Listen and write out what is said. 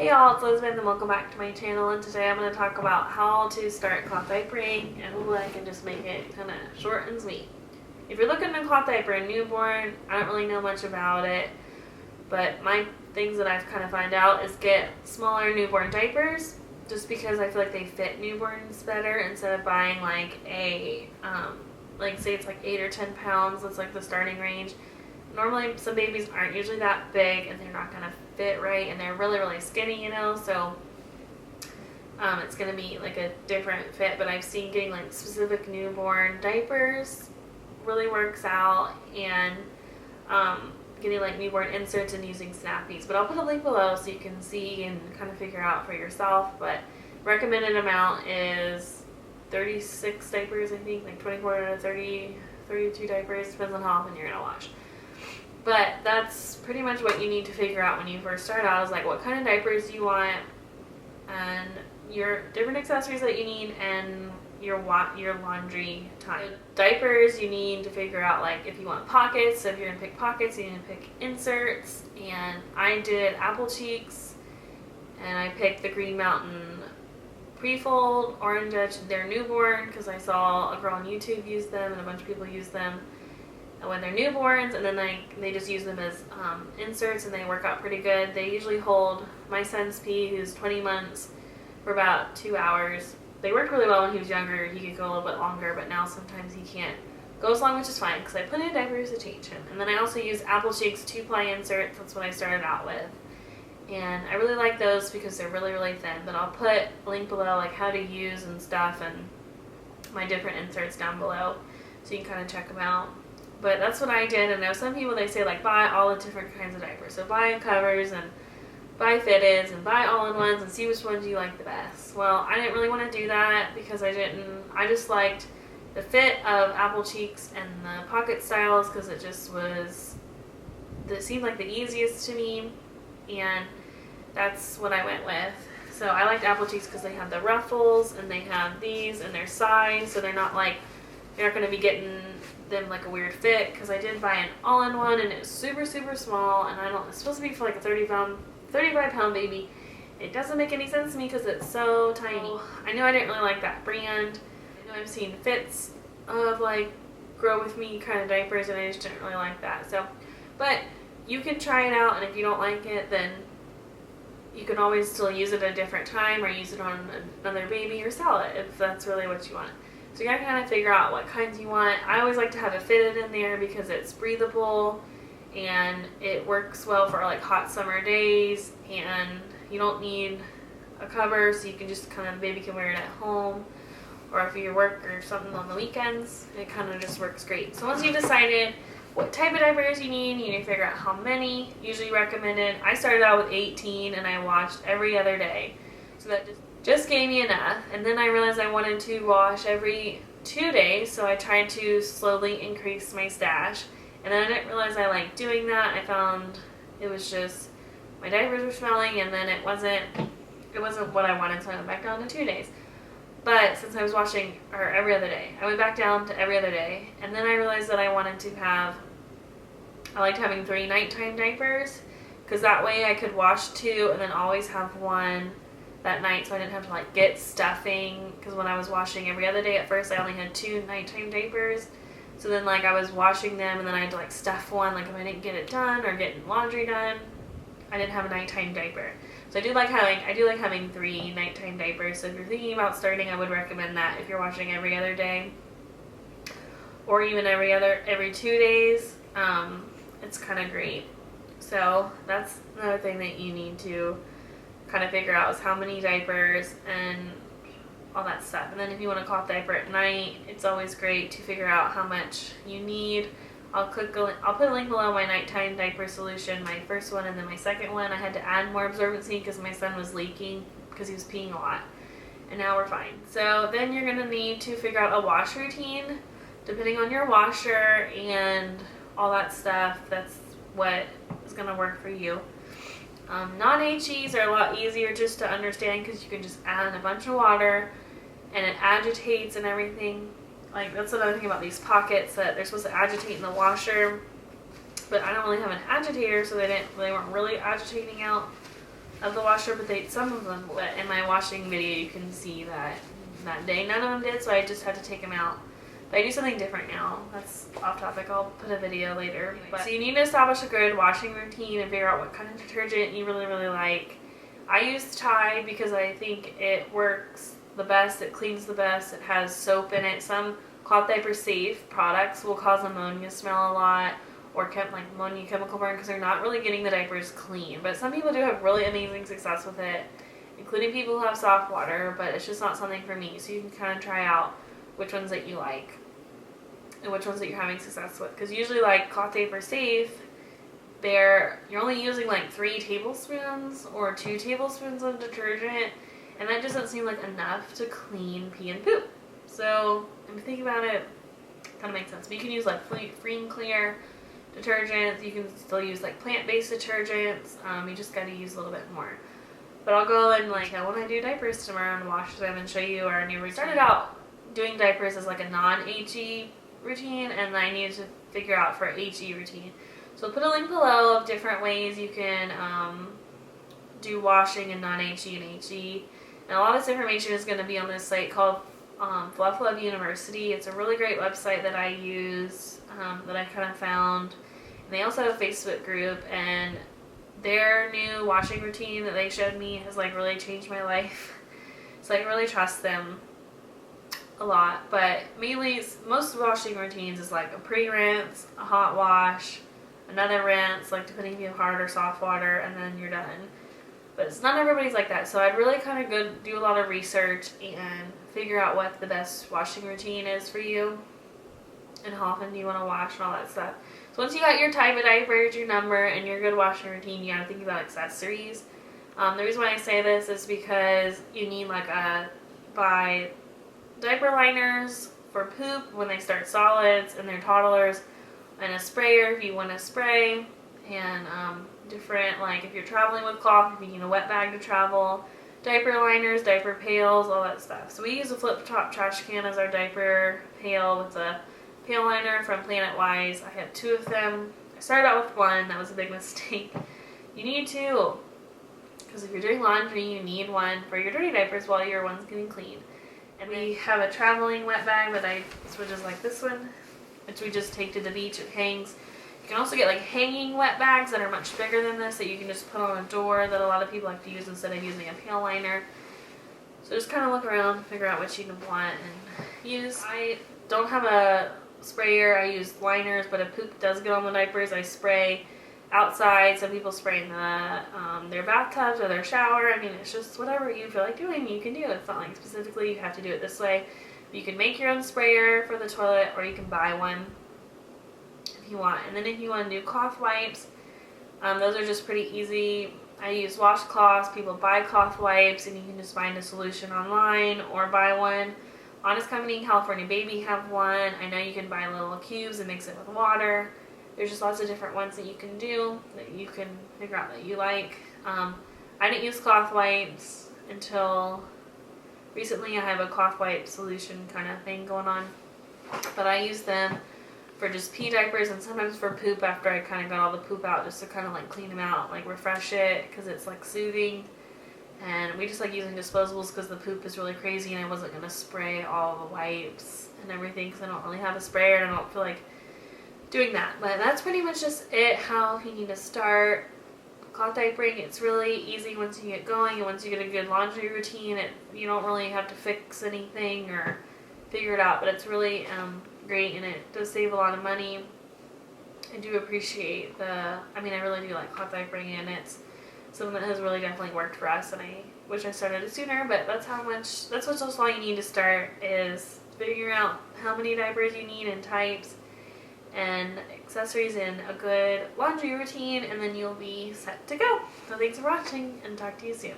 Hey y'all, it's Elizabeth and welcome back to my channel, and today I'm going to talk about how to start cloth diapering, and hopefully I can just make it kind of short and sweet. If you're looking to cloth diaper a newborn, I don't really know much about it, but my things that I've kind of found out is get smaller newborn diapers, just because I feel like they fit newborns better instead of buying like a, like say it's like 8 or 10 pounds, that's like the starting range. Normally some babies aren't usually that big and they're not going to fit right, and they're really skinny, you know, so it's going to be like a different fit. But I've seen getting like specific newborn diapers really works out, and getting like newborn inserts and using snappies. But I'll put a link below so you can see and kind of figure out for yourself. But recommended amount is 36 diapers, I think, like 24 to 30, 32 diapers, depends on how often you're going to wash. But that's pretty much what you need to figure out when you first start out, is like what kind of diapers you want, and your different accessories that you need, and your laundry time. Diapers, you need to figure out like if you want pockets. So if you're going to pick pockets, you need to pick inserts. And I did Apple Cheeks, and I picked the Green Mountain Pre-Fold Orange Edge. They're newborn because I saw a girl on YouTube use them and a bunch of people use them when they're newborns, and then they just use them as inserts, and they work out pretty good. They usually hold my son's pee, who's 20 months, for about 2 hours. They worked really well when he was younger. He could go a little bit longer, but now sometimes he can't go as long, which is fine because I put in diapers to change him. And then I also use Apple Cheeks 2-ply inserts. That's what I started out with, and I really like those because they're really thin. But I'll put a link below like how to use and stuff, and my different inserts down below so you can kind of check them out. But that's what I did. And I know some people, they say like buy all the different kinds of diapers. So buy covers and buy fitteds and buy all-in-ones and see which ones you like the best. Well, I didn't really want to do that because I just liked the fit of Apple Cheeks and the pocket styles because it seemed like the easiest to me, and that's what I went with. So I liked Apple Cheeks because they have the ruffles and they have these and they're size, so they're not like, you're not going to be getting them like a weird fit, because I did buy an all-in-one and it was super small, and it's supposed to be for like a 35 pound baby. It doesn't make any sense to me because it's so tiny. I knew I didn't really like that brand. I know I've seen fits of like Grow With Me kind of diapers, and I just didn't really like that. So, but you can try it out, and if you don't like it, then you can always still use it at a different time, or use it on another baby, or sell it if that's really what you want. So you gotta kind of figure out what kinds you want. I always like to have it fitted in there because it's breathable and it works well for like hot summer days, and you don't need a cover, so you can just kind of, baby can wear it at home, or if you work or something on the weekends, it kind of just works great. So once you've decided what type of diapers you need to figure out how many. Usually recommended, I started out with 18 and I washed every other day, so that just gave me enough. And then I realized I wanted to wash every 2 days, so I tried to slowly increase my stash. And then I didn't realize I liked doing that. I found it was just my diapers were smelling, and then it wasn't what I wanted, so I went back down to 2 days. But since I was washing every other day, I went back down to every other day. And then I realized that I liked having 3 nighttime diapers, because that way I could wash 2 and then always have 1 that night, so I didn't have to like get stuffing, because when I was washing every other day at first, I only had 2 nighttime diapers. So then like I was washing them, and then I had to like stuff one, like if I didn't get it done or get laundry done, I didn't have a nighttime diaper. So I do like having 3 nighttime diapers. So if you're thinking about starting, I would recommend that if you're washing every other day, or even every 2 days. It's kind of great. So that's another thing that you need to kind of figure out, is how many diapers and all that stuff. And then if you want a cloth diaper at night, it's always great to figure out how much you need. I'll put a link below my nighttime diaper solution, my first one and then my second one. I had to add more absorbency because my son was leaking because he was peeing a lot, and now we're fine. So then you're going to need to figure out a wash routine depending on your washer and all that stuff. That's what is going to work for you. Non-HEs are a lot easier just to understand because you can just add a bunch of water and it agitates and everything. Like, that's another thing about these pockets, that they're supposed to agitate in the washer, but I don't really have an agitator, so they weren't really agitating out. of the washer, but some of them. But in my washing video, you can see that that day none of them did, so I just had to take them out. But I do something different now. That's off topic. I'll put a video later. But, so you need to establish a good washing routine and figure out what kind of detergent you really, really like. I use Tide because I think it works the best. It cleans the best. It has soap in it. Some cloth diaper safe products will cause ammonia smell a lot, or like ammonia chemical burn, because they're not really getting the diapers clean. But some people do have really amazing success with it, including people who have soft water, but it's just not something for me. So you can kind of try out which ones that you like and which ones that you're having success with. Because usually, like cloth diaper safe, you're only using like 3 tablespoons or 2 tablespoons of detergent, and that doesn't seem like enough to clean pee and poop. So if you think about it, kind of makes sense. But you can use like free and clear detergents. You can still use like plant-based detergents. You just got to use a little bit more. But I'll go and when I do diapers tomorrow and wash them and show you our new routine. Started out doing diapers as like a non-HE routine, and I needed to figure out for HE routine. So I'll put a link below of different ways you can do washing in non-HE and HE. And a lot of this information is going to be on this site called Fluff Love University. It's a really great website that I use, that I kind of found. And they also have a Facebook group, and their new washing routine that they showed me has like really changed my life. So I really trust them a lot. But mainly, most washing routines is like a pre-rinse, a hot wash, another rinse, like depending if you have hard or soft water, and then you're done. But it's not everybody's like that. So I'd really kind of go do a lot of research and figure out what the best washing routine is for you and how often do you want to wash and all that stuff. So once you got your type of diapers, your number, and your good washing routine, you got to think about accessories. The reason why I say this is because you need buy diaper liners for poop when they start solids and they're toddlers, and a sprayer if you want to spray, and different, like if you're traveling with cloth, if you need a wet bag to travel, diaper liners, diaper pails, all that stuff. So we use a flip top trash can as our diaper pail with a pail liner from Planet Wise. I have 2 of them. I started out with 1. That was a big mistake. You need 2, because if you're doing laundry, you need 1 for your dirty diapers while your one's getting clean. And we have a traveling wet bag that which is like this one, which we just take to the beach. It hangs. You can also get like hanging wet bags that are much bigger than this that you can just put on a door, that a lot of people like to use instead of using a pail liner. So just kind of look around and figure out what you want and use. I don't have a sprayer. I use liners, but if poop does get on the diapers, I spray outside. Some people spray in their bathtubs or their shower. I mean, it's just whatever you feel like doing, you can do. It's not like specifically you have to do it this way. You can make your own sprayer for the toilet, or you can buy one if you want. And then if you want to do cloth wipes, those are just pretty easy. I use washcloths. People buy cloth wipes, and you can just find a solution online or buy one. Honest Company and California Baby have one. I know you can buy little cubes and mix it with water. There's just lots of different ones that you can do that you can figure out that you like. I didn't use cloth wipes until recently. I have a cloth wipe solution kind of thing going on, but I use them for just pee diapers and sometimes for poop after I kind of got all the poop out, just to kind of like clean them out, like refresh it, because it's like soothing. And we just like using disposables because the poop is really crazy, and I wasn't going to spray all the wipes and everything because I don't really have a sprayer and I don't feel like doing that. But that's pretty much just it, how you need to start cloth diapering. It's really easy once you get going, and once you get a good laundry routine, you don't really have to fix anything or figure it out, but it's really great, and it does save a lot of money. I do appreciate I really do like cloth diapering, and it's something that has really definitely worked for us, and I wish I started it sooner, but that's just all you need to start, is figuring out how many diapers you need and types and accessories and a good laundry routine, and then you'll be set to go. So thanks for watching, and talk to you soon.